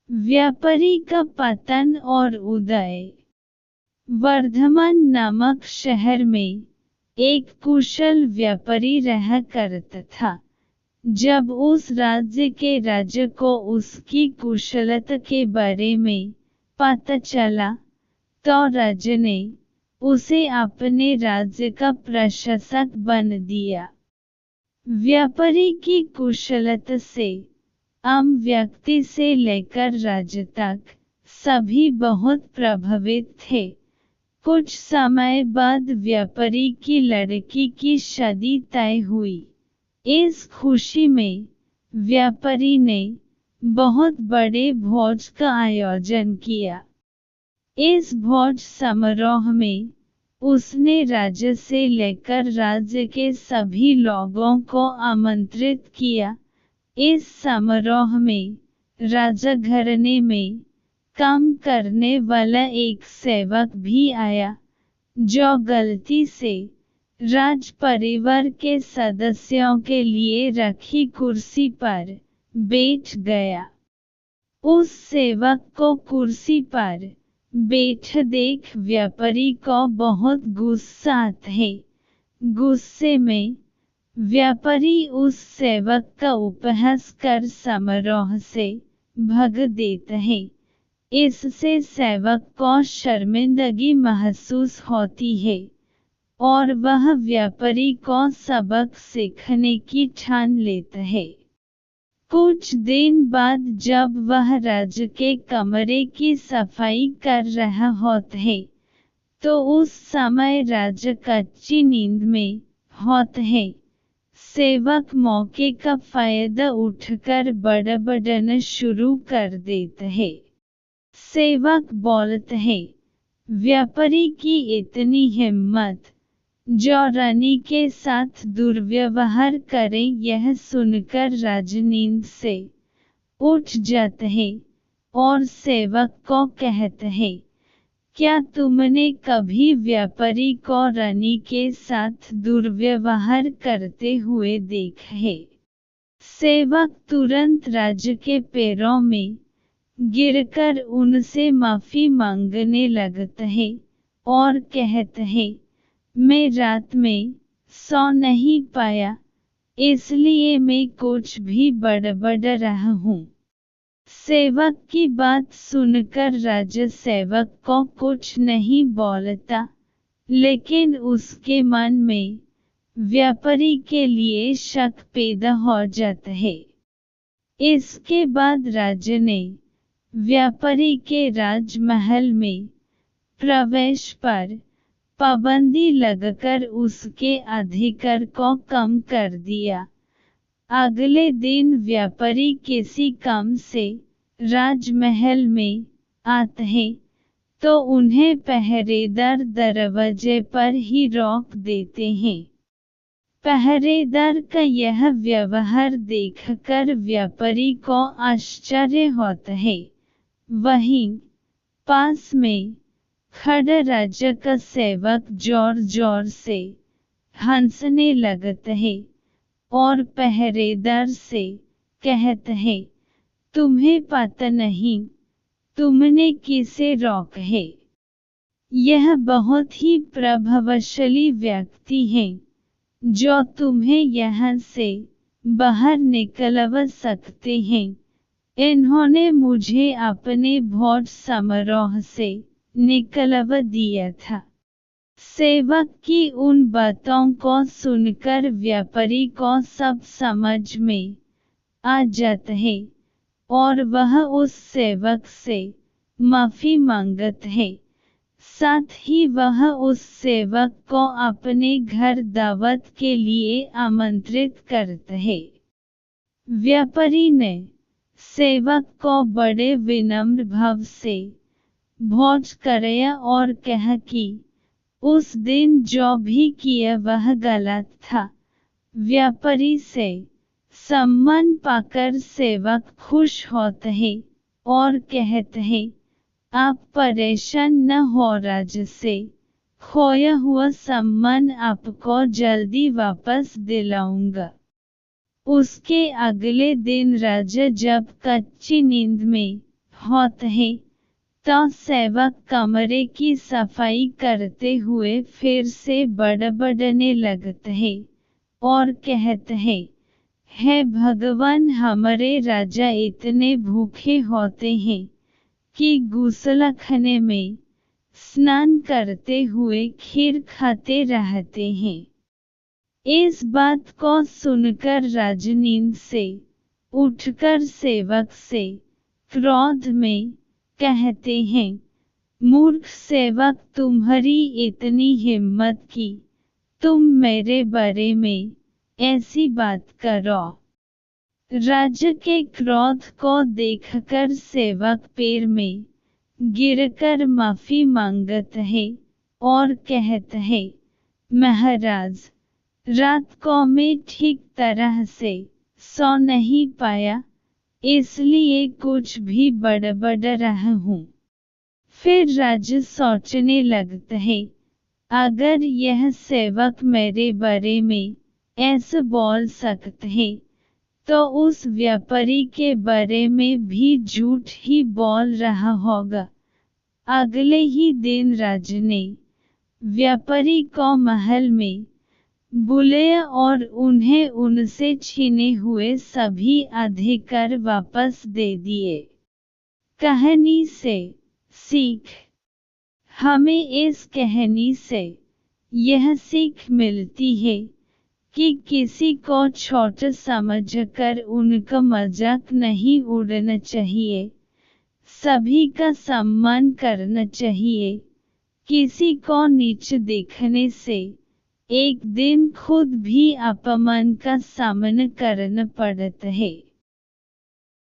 व्यापारी का पतन और उदय। वर्धमान नामक शहर में एक कुशल व्यापारी रहा करता था। जब उस राज्य के राजा को उसकी कुशलता के बारे में पता चला, तो राजा ने उसे अपने राज्य का प्रशासक बना दिया। व्यापारी की कुशलता से आम व्यक्ति से लेकर राजा तक सभी बहुत प्रभावित थे। कुछ समय बाद व्यापारी की लड़की की शादी तय हुई। इस खुशी में व्यापारी ने बहुत बड़े भोज का आयोजन किया। इस भोज समारोह में उसने राजा से लेकर राज्य के सभी लोगों को आमंत्रित किया। इस समारोह में राजा घराने में काम करने वाला एक सेवक भी आया, जो गलती से राज परिवार के सदस्यों के लिए रखी कुर्सी पर बैठ गया। उस सेवक को कुर्सी पर बैठे देख व्यापारी को बहुत गुस्सा आता है। गुस्से में व्यापारी उस सेवक का उपहास कर समारोह से भाग देता है। इससे सेवक को शर्मिंदगी महसूस होती है और वह व्यापारी को सबक सीखने की ठान लेता है। कुछ दिन बाद जब वह राजा के कमरे की सफाई कर रहा होता है, तो उस समय राजा कच्ची नींद में होता है। सेवक मौके का फायदा उठाकर बड़बड़ाना शुरू कर देता है। सेवक बोलता है, व्यापारी की इतनी हिम्मत, जो रानी के साथ दुर्व्यवहार करें। यह सुनकर राजा नींद से उठ जाता है और सेवक को कहता है, क्या तुमने कभी व्यापारी को रानी के साथ दुर्व्यवहार करते हुए देखा है? सेवक तुरंत राजा के पैरों में गिरकर उनसे माफी मांगने लगता है और कहता है, मैं रात में सो नहीं पाया, इसलिए मैं कुछ भी बड़बड़ रहा हूँ। सेवक की बात सुनकर राजा सेवक को कुछ नहीं बोलता, लेकिन उसके मन में व्यापारी के लिए शक पैदा हो जाता है। इसके बाद राजा ने व्यापारी के राजमहल में प्रवेश पर पाबंदी लगाकर उसके अधिकार को कम कर दिया। अगले दिन व्यापारी किसी काम से राजमहल में आते हैं, तो उन्हें पहरेदार दरवाजे पर ही रोक देते हैं। पहरेदार का यह व्यवहार देखकर व्यापारी को आश्चर्य होता है। वहीं पास में खड़ा राजा का सेवक जोर जोर से हंसने लगता है और पहरेदार से कहता है, तुम्हें पता नहीं तुमने किसे रोका है? यह बहुत ही प्रभावशाली व्यक्ति है, जो तुम्हें यहाँ से बाहर निकलवा सकते हैं। इन्होंने मुझे अपने भोज समारोह से निकलवा दिया था। सेवक की उन बातों को सुनकर व्यापारी को सब समझ में आ जाता है और वह उस सेवक से माफी मांगता है। साथ ही वह उस सेवक को अपने घर दावत के लिए आमंत्रित करता है। व्यापारी ने सेवक को बड़े विनम्र भाव से भोज कराया और कहा कि उस दिन जो भी किया वह गलत था। व्यापारी से सम्मान पाकर सेवक खुश होता है और कहता है, आप परेशान न हो, राजा से खोया हुआ सम्मान आपको जल्दी वापस दिलाऊंगा। उसके अगले दिन राजा जब कच्ची नींद में होता है तो सेवक कमरे की सफाई करते हुए फिर से बड़बड़ाने लगता है और कहता है, हे भगवान, हमारे राजा इतने भूखे होते हैं कि गुस्लखाने में स्नान करते हुए खीर खाते रहते हैं। इस बात को सुनकर राजा नींद से उठकर सेवक से क्रोध में कहते हैं, मूर्ख सेवक, तुम्हारी इतनी हिम्मत कि तुम मेरे बारे में ऐसी बात करो। राजा के क्रोध को देखकर सेवक पैर में गिरकर माफी मांगता है और कहता है, महाराज, रात को मैं ठीक तरह से सो नहीं पाया, इसलिए कुछ भी बड़बड़ रहा हूँ। फिर राजा सोचने लगता है, अगर यह सेवक मेरे बारे में ऐसा बोल सकता है तो उस व्यापारी के बारे में भी झूठ ही बोल रहा होगा। अगले ही दिन राजा ने व्यापारी को महल में बुलाया और उन्हें उनसे छीने हुए सभी अधिकार वापस दे दिए। कहानी से सीख। हमें इस कहानी से यह सीख मिलती है कि किसी को छोटा समझकर उनका मजाक नहीं उड़ाना चाहिए, सभी का सम्मान करना चाहिए। किसी को नीच देखने से एक दिन खुद भी अपमान का सामना करना पड़ता है।